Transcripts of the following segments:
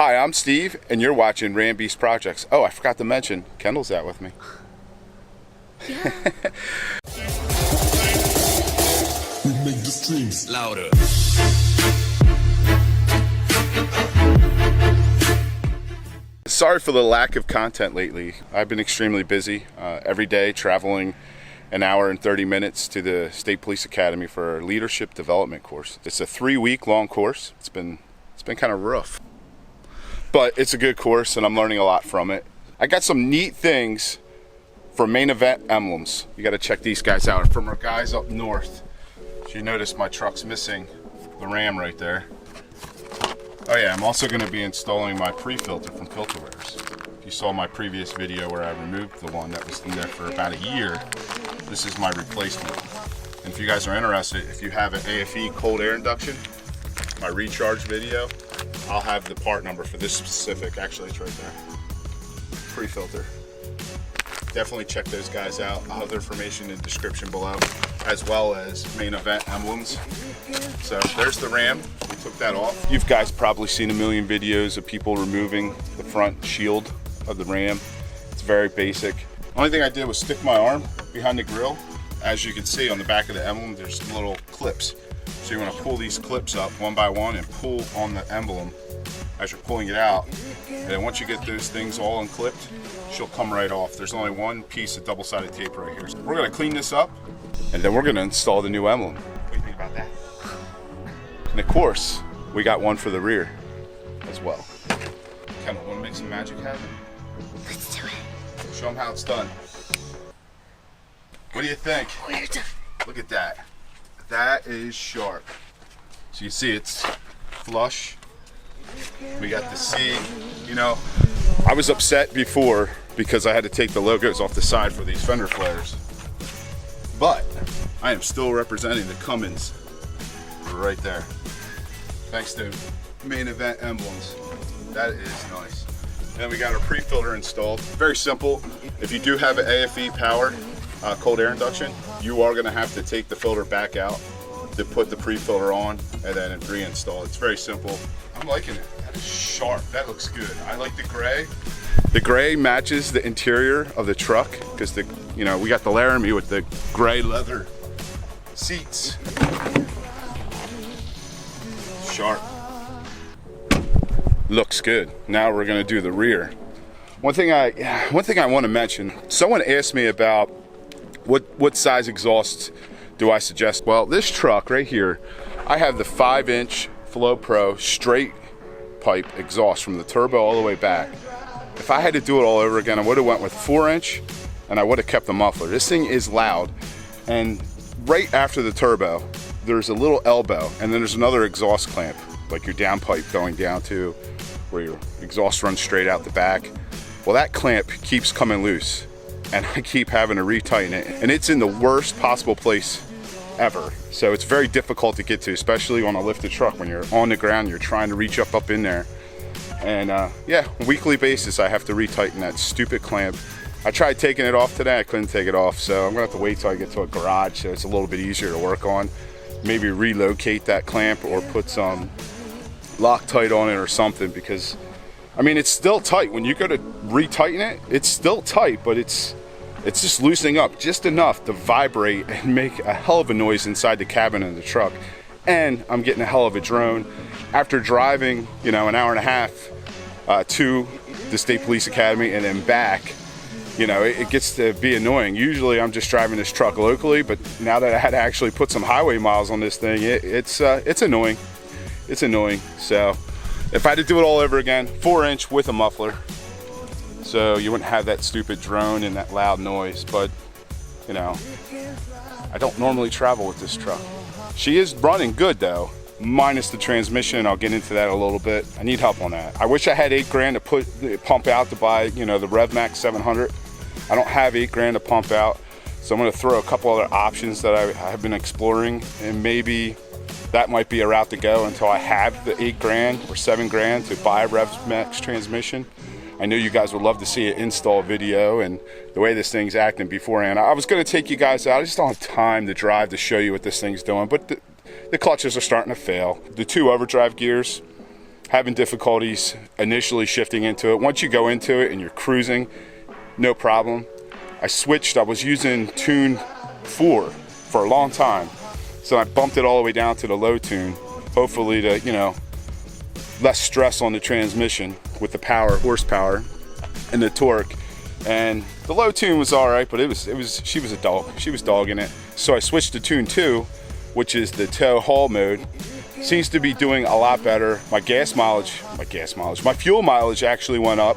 Hi, I'm Steve, and you're watching Ram Beast Projects. Oh, I forgot to mention, Kendall's out with me. Yeah. We make the streams louder. Sorry for the lack of content lately. I've been extremely busy. Every day traveling an hour and 30 minutes to the State Police Academy for our leadership development course. It's a 3-week long course. It's been kind of rough. But it's a good course and I'm learning a lot from it. I got some neat things for main event emblems. You gotta check these guys out. From our guys up north. As you notice, my truck's missing the ram right there. Oh yeah, I'm also gonna be installing my pre-filter from Filterwears. If you saw my previous video where I removed the one that was in there for about a year, this is my replacement. And if you guys are interested, if you have an AFE cold air induction, my recharge video, I'll have the part number for this specific. Actually, it's right there. Pre-filter. Definitely check those guys out. I'll have their information in the description below, as well as main event emblems. So there's the ram. We took that off. You guys probably seen a million videos of people removing the front shield of the ram. It's very basic. Only thing I did was stick my arm behind the grill. As you can see on the back of the emblem, there's some little clips. So you want to pull these clips up one by one and pull on the emblem as you're pulling it out. And then once you get those things all unclipped, she'll come right off. There's only one piece of double-sided tape right here. So we're going to clean this up and then we're going to install the new emblem. What do you think about that? And of course, we got one for the rear as well. Kind of want to make some magic happen? Let's do it. Show them how it's done. What do you think? We're done. Look at that. That is sharp. So you see it's flush. We got the C. You know, I was upset before because I had to take the logos off the side for these fender flares. But I am still representing the Cummins right there. Thanks to main event emblems. That is nice. And then we got our pre-filter installed. Very simple. If you do have an AFE power cold air induction, you are going to have to take the filter back out to put the pre-filter on and then reinstall. It's very simple. I'm liking it. That is sharp. That looks good. I like the gray. The gray matches the interior of the truck because we got the Laramie with the gray leather seats. Sharp. Looks good. Now we're going to do the rear. One thing I want to mention. Someone asked me about what size exhaust do I suggest? Well, this truck right here, I have the 5-inch Flow Pro straight pipe exhaust from the turbo all the way back. If I had to do it all over again, I would have went with 4-inch and I would have kept the muffler. This thing is loud, and right after the turbo, there's a little elbow and then there's another exhaust clamp, like your downpipe going down to where your exhaust runs straight out the back. Well, that clamp keeps coming loose and I keep having to retighten it, and it's in the worst possible place ever. So it's very difficult to get to, especially on a lifted truck when you're on the ground, you're trying to reach up in there. And yeah, on a weekly basis, I have to retighten that stupid clamp. I tried taking it off today, I couldn't take it off. So I'm gonna have to wait till I get to a garage so it's a little bit easier to work on. Maybe relocate that clamp or put some Loctite on it or something, because I mean, it's still tight. When you go to retighten it, it's still tight, but it's just loosening up just enough to vibrate and make a hell of a noise inside the cabin of the truck. And I'm getting a hell of a drone. After driving, an hour and a half to the State Police Academy and then back, it gets to be annoying. Usually I'm just driving this truck locally, but now that I had to actually put some highway miles on this thing, it's annoying. It's annoying. So if I had to do it all over again, 4-inch with a muffler, so you wouldn't have that stupid drone and that loud noise. But I don't normally travel with this truck. She is running good though, minus the transmission. I'll get into that a little bit. I need help on that. I wish I had $8 grand to pump out to buy the RevMax 700. I don't have $8 grand to pump out, so I'm going to throw a couple other options that I have been exploring, and maybe that might be a route to go until I have the 8 grand or 7 grand to buy a RevMax transmission. I know you guys would love to see an install video and the way this thing's acting beforehand. I was going to take you guys out. I just don't have time to drive to show you what this thing's doing, but the clutches are starting to fail. The 2 overdrive gears having difficulties initially shifting into it. Once you go into it and you're cruising, no problem. I switched, I was using tune 4 for a long time. So I bumped it all the way down to the low tune, hopefully to, you know, less stress on the transmission with the power, horsepower, and the torque. And the low tune was all right, but she was a dog. She was dogging it. So I switched to tune 2, which is the tow haul mode. Seems to be doing a lot better. My fuel mileage actually went up.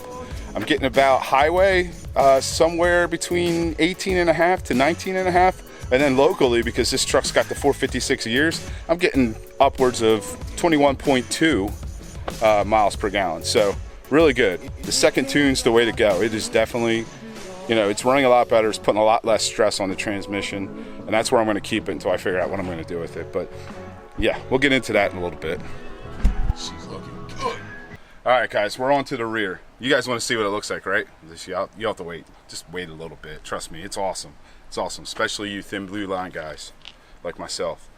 I'm getting about highway somewhere between 18.5 to 19.5. And then locally, because this truck's got the 456 years, I'm getting upwards of 21.2 miles per gallon. So really good. The second tune's the way to go. It is definitely, you know, it's running a lot better. It's putting a lot less stress on the transmission. And that's where I'm going to keep it until I figure out what I'm going to do with it. But yeah, we'll get into that in a little bit. She's looking good. All right, guys, we're on to the rear. You guys want to see what it looks like, right? You'll have to wait. Just wait a little bit. Trust me, it's awesome. It's awesome, especially you thin blue line guys like myself.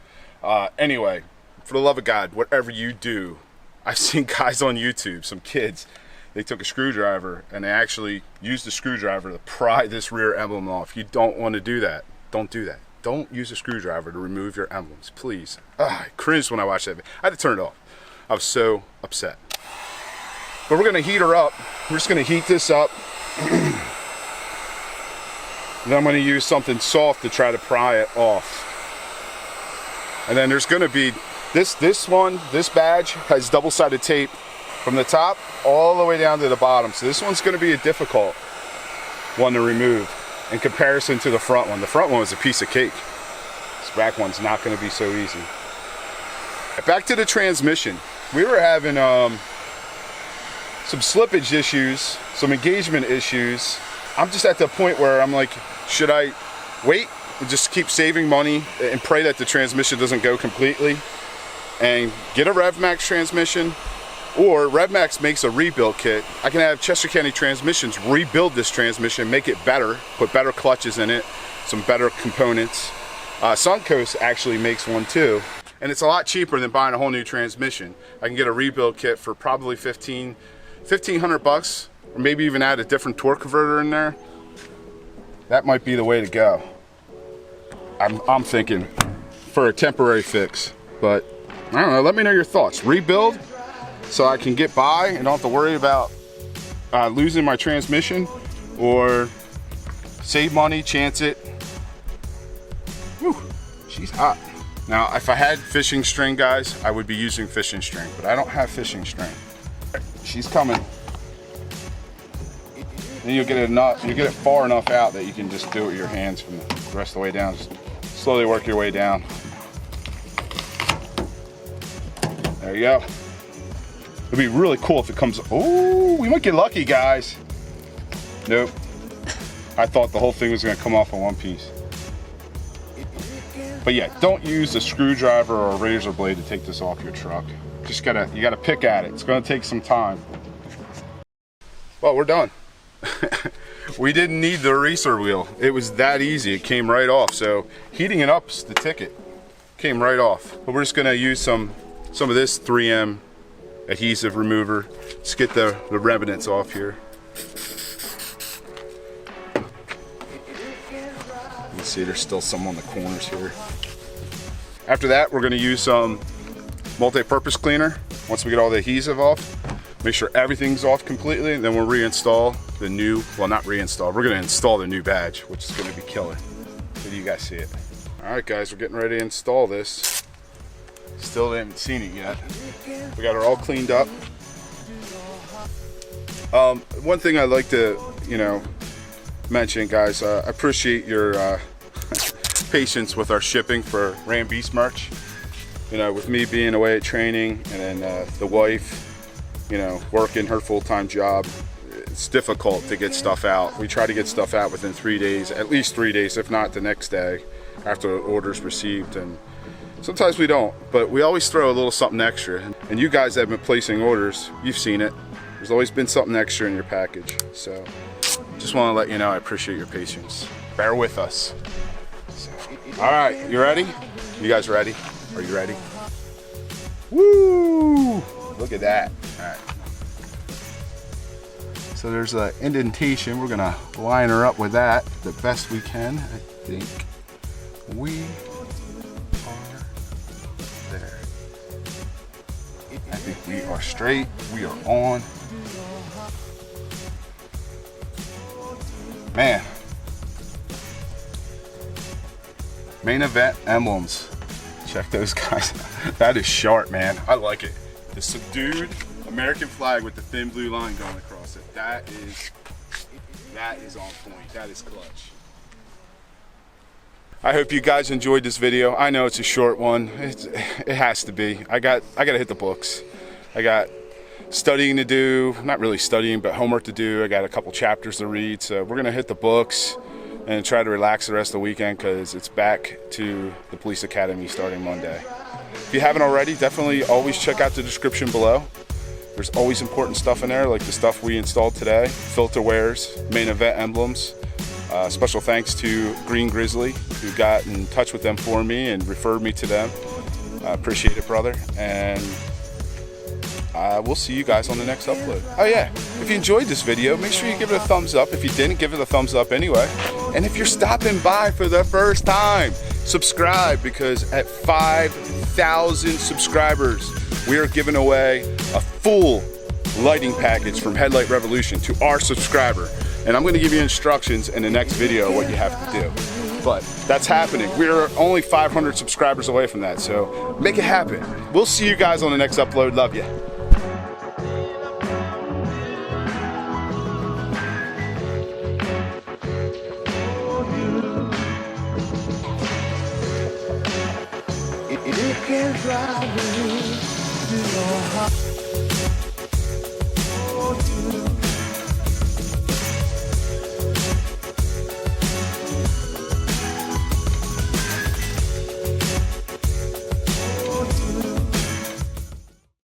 Anyway, for the love of God, whatever you do, I've seen guys on YouTube, some kids, they took a screwdriver and they actually used the screwdriver to pry this rear emblem off. You don't want to do that. Don't do that. Don't use a screwdriver to remove your emblems, please. I cringed when I watched that video. I had to turn it off. I was so upset. But we're gonna heat her up. We're just gonna heat this up. And then I'm gonna use something soft to try to pry it off. And then there's gonna be, this badge has double-sided tape from the top all the way down to the bottom. So this one's gonna be a difficult one to remove in comparison to the front one. The front one was a piece of cake. This back one's not gonna be so easy. Back to the transmission. We were having some slippage issues, some engagement issues. I'm just at the point where I'm like, should I wait and just keep saving money and pray that the transmission doesn't go completely and get a RevMax transmission? Or RevMax makes a rebuild kit. I can have Chester County Transmissions rebuild this transmission, make it better, put better clutches in it, some better components. Suncoast actually makes one too. And it's a lot cheaper than buying a whole new transmission. I can get a rebuild kit for probably $1,500, or maybe even add a different torque converter in there. That might be the way to go. I'm thinking for a temporary fix, but I don't know, let me know your thoughts. Rebuild so I can get by and don't have to worry about losing my transmission, or save money, chance it. Whew, she's hot. Now, if I had fishing string, guys, I would be using fishing string, but I don't have fishing string. She's coming. Then you'll get it far enough out that you can just do it with your hands from the rest of the way down. Just slowly work your way down. There you go. It'd be really cool if it comes. Oh, we might get lucky, guys. Nope. I thought the whole thing was gonna come off in one piece. But yeah, don't use a screwdriver or a razor blade to take this off your truck. You gotta pick at it. It's gonna take some time. Well, we're done. We didn't need the eraser wheel. It was that easy. It came right off. So heating it up's the ticket. Came right off. But we're just gonna use some of this 3M adhesive remover. Let's get the remnants off here. You can see there's still some on the corners here. After that, we're gonna use some multi-purpose cleaner. Once we get all the adhesive off, make sure everything's off completely, and then we'll reinstall the new, well, not reinstall, we're gonna install the new badge, which is gonna be killer. So you guys see it. All right, guys, we're getting ready to install this. Still haven't seen it yet. We got her all cleaned up. One thing I'd like to, mention, guys, I appreciate your patience with our shipping for Ram Beast merch. With me being away at training, and then the wife, working her full-time job, it's difficult to get stuff out. We try to get stuff out within 3 days, at least 3 days, if not the next day after the order's received. And sometimes we don't, but we always throw a little something extra. And you guys that have been placing orders, you've seen it. There's always been something extra in your package. So just want to let you know I appreciate your patience. Bear with us. So, all right, you ready? You guys ready? Are you ready? Woo! Look at that. Alright. So there's an indentation. We're gonna line her up with that the best we can. I think we are there. I think we are straight. We are on. Man. Main event emblems. Check those guys out. That is sharp, man. I like it. The subdued American flag with the thin blue line going across it. That is on point. That is clutch. I hope you guys enjoyed this video. I know it's a short one. It has to be. I gotta hit the books. I got studying to do. Not really studying, but homework to do. I got a couple chapters to read. So we're gonna hit the books and try to relax the rest of the weekend because it's back to the police academy starting Monday. If you haven't already, definitely always check out the description below. There's always important stuff in there, like the stuff we installed today, Filterwears, main event emblems. Special thanks to Green Grizzly, who got in touch with them for me and referred me to them. I appreciate it, brother. And we'll see you guys on the next upload. Oh yeah, if you enjoyed this video, make sure you give it a thumbs up. If you didn't, give it a thumbs up anyway. And if you're stopping by for the first time, subscribe, because at 5,000 subscribers, we are giving away a full lighting package from Headlight Revolution to our subscriber. And I'm gonna give you instructions in the next video what you have to do. But that's happening. We're only 500 subscribers away from that, so make it happen. We'll see you guys on the next upload. Love you. It can drive me to your heart.